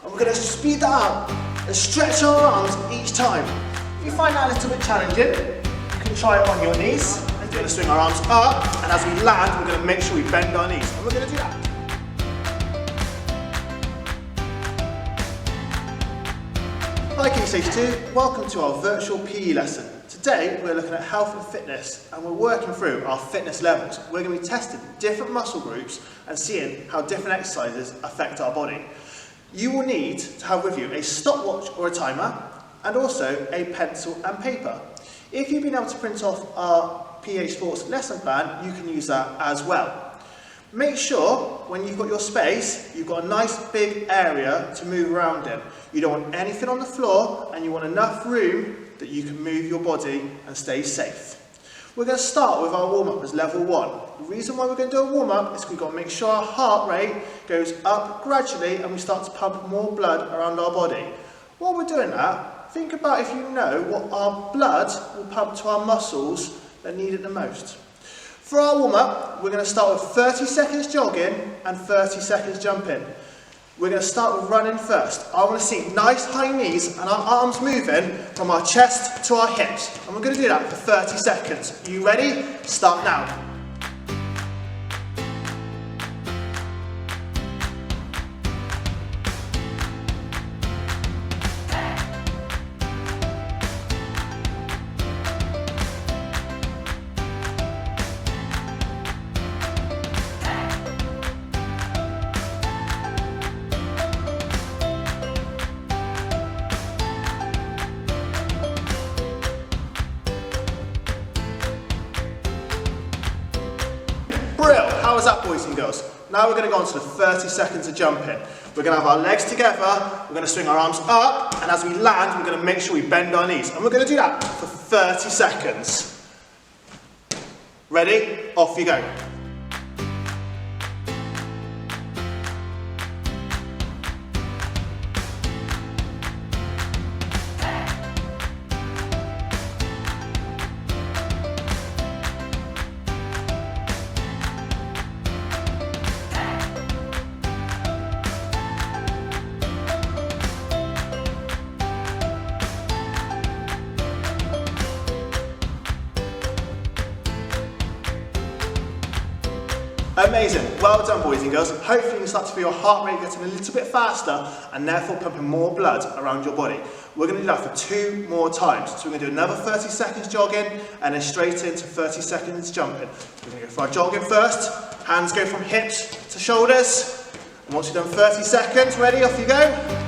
And we're going to speed that up and stretch our arms each time. If you find that a little bit challenging, you can try it on your knees. We're going to swing our arms up, and as we land, we're going to make sure we bend our knees. And we're going to do that. Hi Key Stage 2, welcome to our virtual PE lesson. Today we're looking at health and fitness, and we're working through our fitness levels. We're going to be testing different muscle groups and seeing how different exercises affect our body. You will need to have with you a stopwatch or a timer, and also a pencil and paper. If you've been able to print off our PA Sports lesson plan, you can use that as well. Make sure when you've got your space, you've got a nice big area to move around in. You don't want anything on the floor, and you want enough room that you can move your body and stay safe. We're going to start with our warm-up as level 1. The reason why we're going to do a warm-up is we've got to make sure our heart rate goes up gradually and we start to pump more blood around our body. While we're doing that, think about if you know what our blood will pump to our muscles that need it the most. For our warm-up, we're going to start with 30 seconds jogging and 30 seconds jumping. We're going to start with running first. I want to see nice high knees and our arms moving from our chest to our hips. And we're going to do that for 30 seconds. Are you ready? Start now. Brill! How was that, boys and girls? Now we're going to go on to the 30 seconds of jumping. We're going to have our legs together, we're going to swing our arms up, and as we land, we're going to make sure we bend our knees. And we're going to do that for 30 seconds. Ready? Off you go. Amazing, well done boys and girls. Hopefully you can start to feel your heart rate getting a little bit faster and therefore pumping more blood around your body. We're going to do that for 2 more times. So we're going to do another 30 seconds jogging and then straight into 30 seconds jumping. We're going to go for our jogging first. Hands go from hips to shoulders. And once you've done 30 seconds, ready, off you go.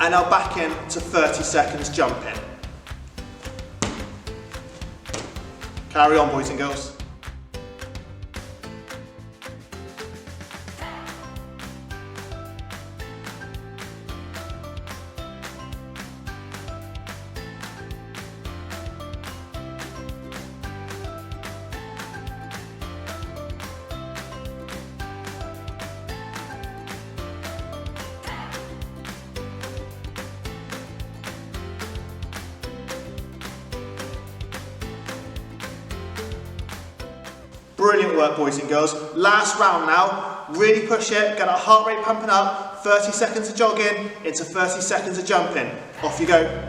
And now back in to 30 seconds jumping. Carry on, boys and girls. Brilliant work, boys and girls. Last round now. Really push it, get our heart rate pumping up. 30 seconds of jogging into 30 seconds of jumping. Off you go.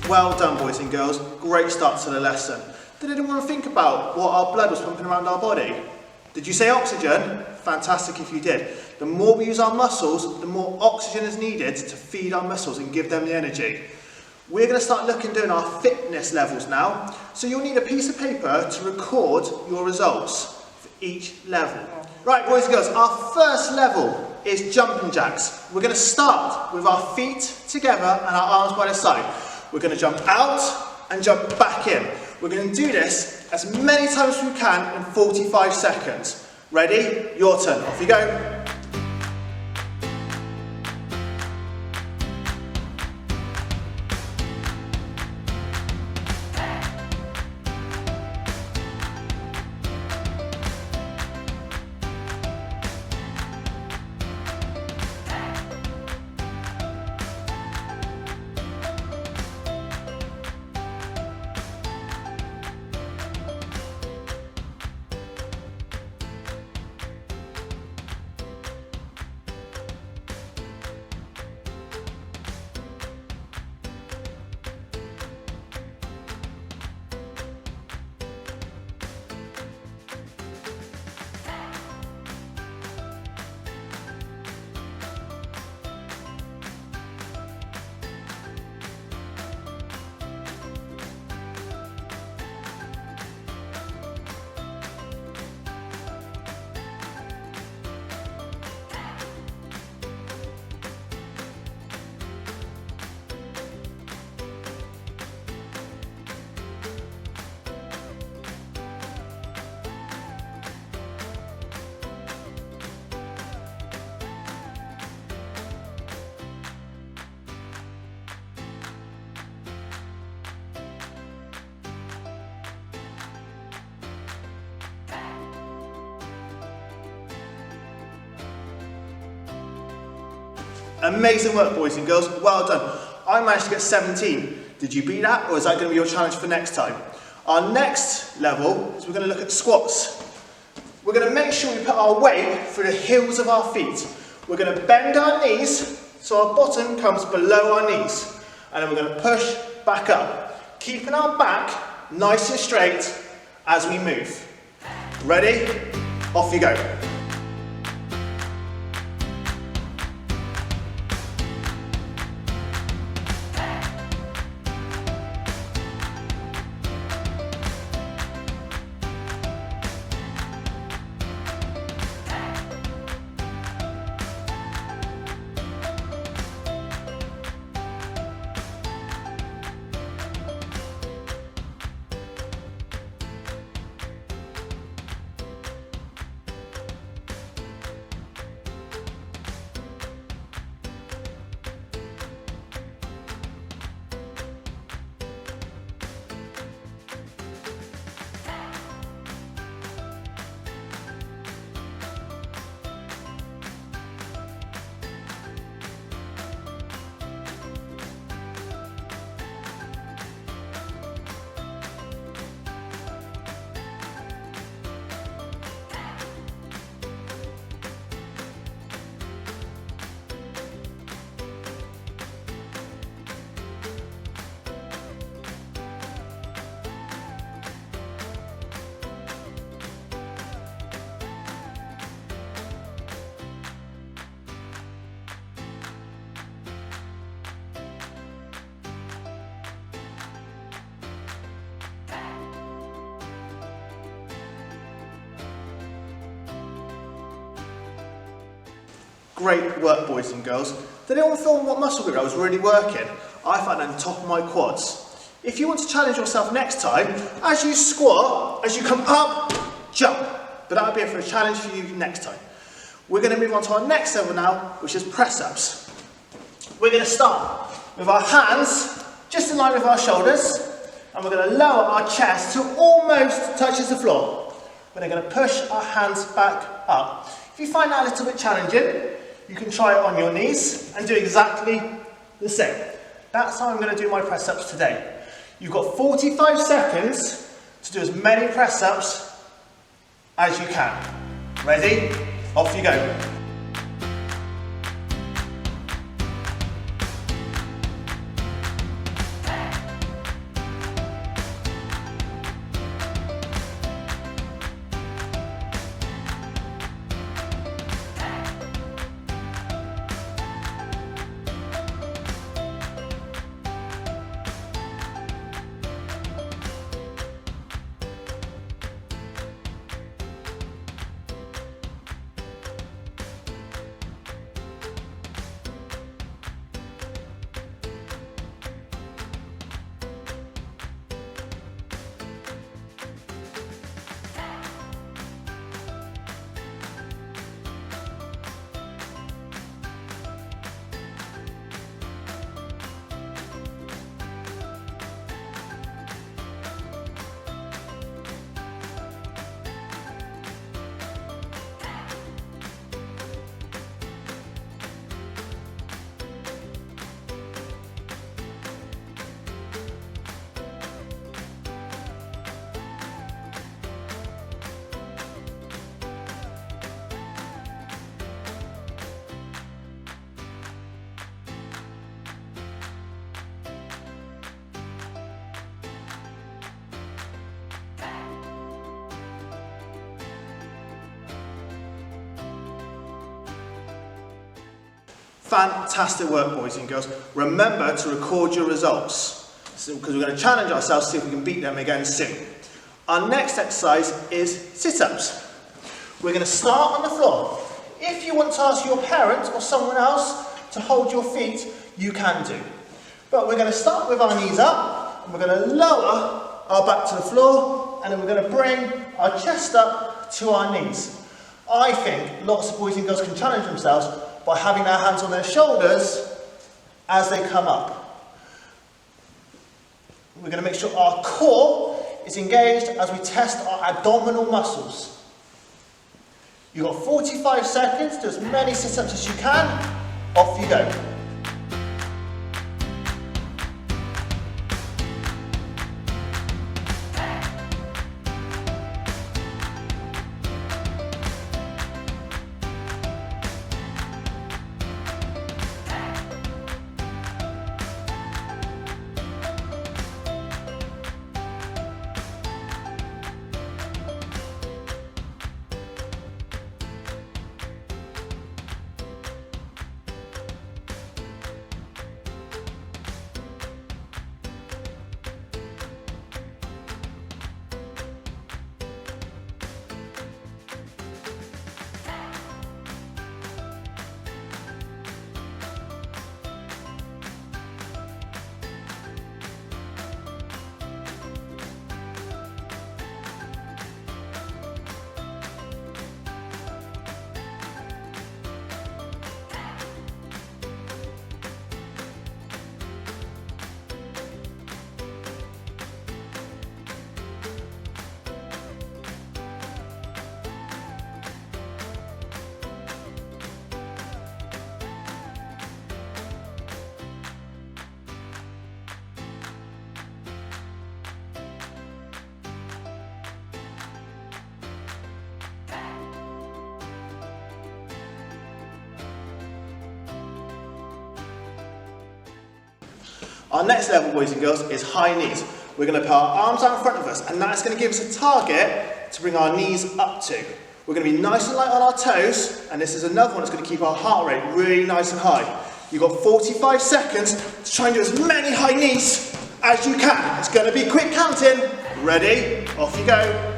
Well done, boys and girls. Great start to the lesson. Did anyone think about what our blood was pumping around our body? Did you say oxygen? Fantastic if you did. The more we use our muscles, the more oxygen is needed to feed our muscles and give them the energy. We're going to start doing our fitness levels now. So you'll need a piece of paper to record your results for each level. Right, boys and girls, our first level is jumping jacks. We're going to start with our feet together and our arms by the side. We're going to jump out and jump back in. We're going to do this as many times as we can in 45 seconds. Ready? Your turn. Off you go. Amazing work, boys and girls. Well done. I managed to get 17. Did you beat that, or is that going to be your challenge for next time? Our next level is we're going to look at squats. We're going to make sure we put our weight through the heels of our feet. We're going to bend our knees so our bottom comes below our knees. And then we're going to push back up, keeping our back nice and straight as we move. Ready? Off you go. Great work, boys and girls. Did anyone feel what muscle group I was really working? I found it on the top of my quads. If you want to challenge yourself next time, as you squat, as you come up, jump. But that'll be it for a challenge for you next time. We're going to move on to our next level now, which is press-ups. We're going to start with our hands just in line with our shoulders, and we're going to lower our chest till almost touches the floor. We're then going to push our hands back up. If you find that a little bit challenging, you can try it on your knees and do exactly the same. That's how I'm going to do my press-ups today. You've got 45 seconds to do as many press-ups as you can. Ready? Off you go. Fantastic work, boys and girls. Remember to record your results, because we're going to challenge ourselves to see if we can beat them again soon. Our next exercise is sit-ups. We're going to start on the floor. If you want to ask your parents or someone else to hold your feet, you can do. But we're going to start with our knees up, and we're going to lower our back to the floor, and then we're going to bring our chest up to our knees. I think lots of boys and girls can challenge themselves by having their hands on their shoulders as they come up. We're going to make sure our core is engaged as we test our abdominal muscles. You've got 45 seconds, do as many sit-ups as you can. Off you go. Our next level, boys and girls, is high knees. We're going to put our arms out in front of us, and that's going to give us a target to bring our knees up to. We're going to be nice and light on our toes, and this is another one that's going to keep our heart rate really nice and high. You've got 45 seconds to try and do as many high knees as you can. It's going to be quick counting. Ready? Off you go.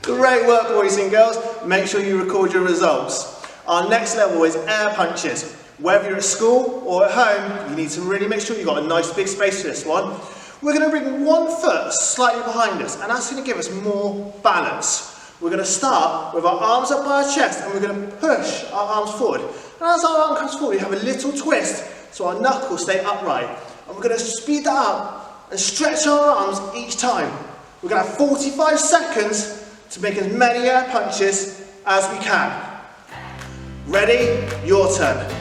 Great work, boys and girls. Make sure you record your results. Our next level is air punches. Whether you're at school or at home, you need to really make sure you've got a nice big space for this one. We're going to bring one foot slightly behind us, and that's going to give us more balance. We're going to start with our arms up by our chest, and we're going to push our arms forward. And as our arm comes forward, we have a little twist, so our knuckles stay upright. And we're going to speed that up and stretch our arms each time. We're going to have 45 seconds to make as many air punches as we can. Ready? Your turn.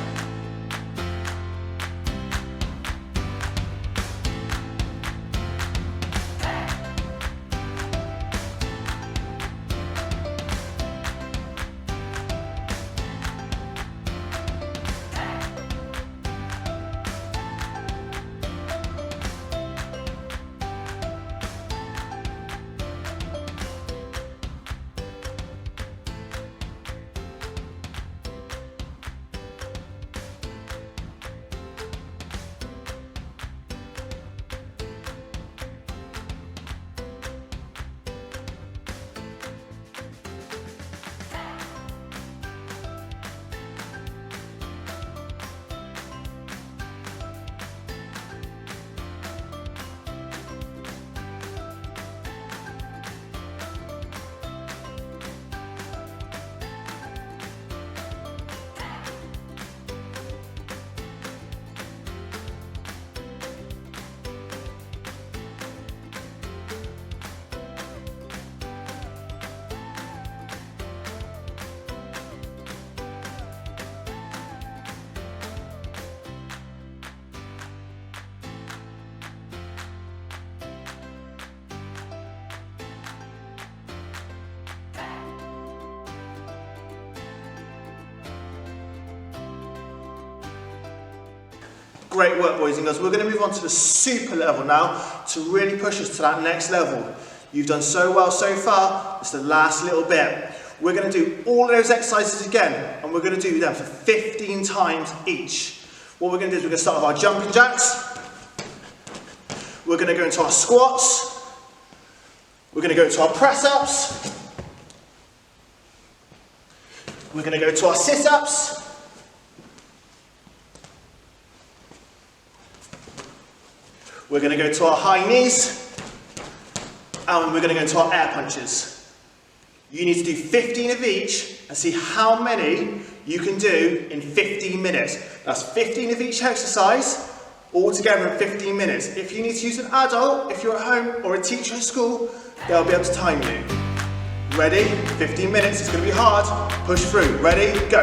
Great work, boys and girls. We're going to move on to the super level now to really push us to that next level. You've done so well so far. It's the last little bit. We're going to do all of those exercises again, and we're going to do them for 15 times each. What we're going to do is we're going to start with our jumping jacks. We're going to go into our squats. We're going to go into our press-ups. We're going to go to our sit-ups. We're going to go to our high knees. And we're going to go into our air punches. You need to do 15 of each and see how many you can do in 15 minutes. That's 15 of each exercise, all together in 15 minutes. If you need to use an adult, if you're at home, or a teacher at school, they'll be able to time you. Ready? 15 minutes, it's going to be hard. Push through. Ready? Go.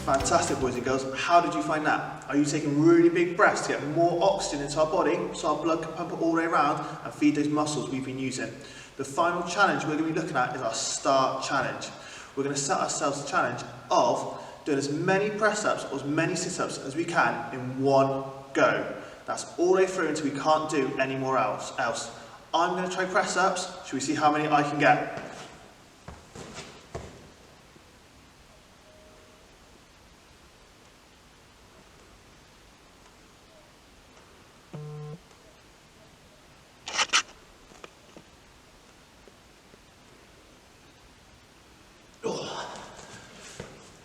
Fantastic, boys and girls. How did you find that? Are you taking really big breaths to get more oxygen into our body so our blood can pump it all the way around and feed those muscles we've been using? The final challenge we're going to be looking at is our start challenge. We're going to set ourselves the challenge of doing as many press-ups or as many sit-ups as we can in one go. That's all the way through until we can't do any more else. I'm going to try press-ups. Should we see how many I can get?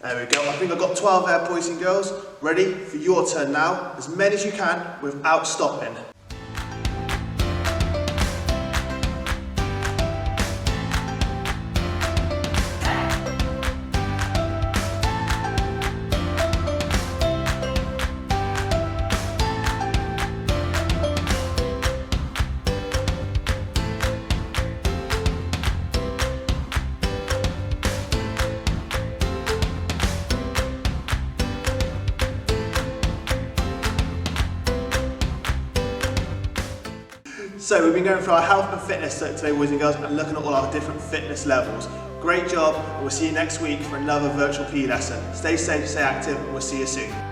There we go, I think I've got 12 there, boys and girls. Ready for your turn now, as many as you can without stopping. So we've been going through our health and fitness today, boys and girls, and looking at all our different fitness levels. Great job, and we'll see you next week for another virtual PE lesson. Stay safe, stay active, and we'll see you soon.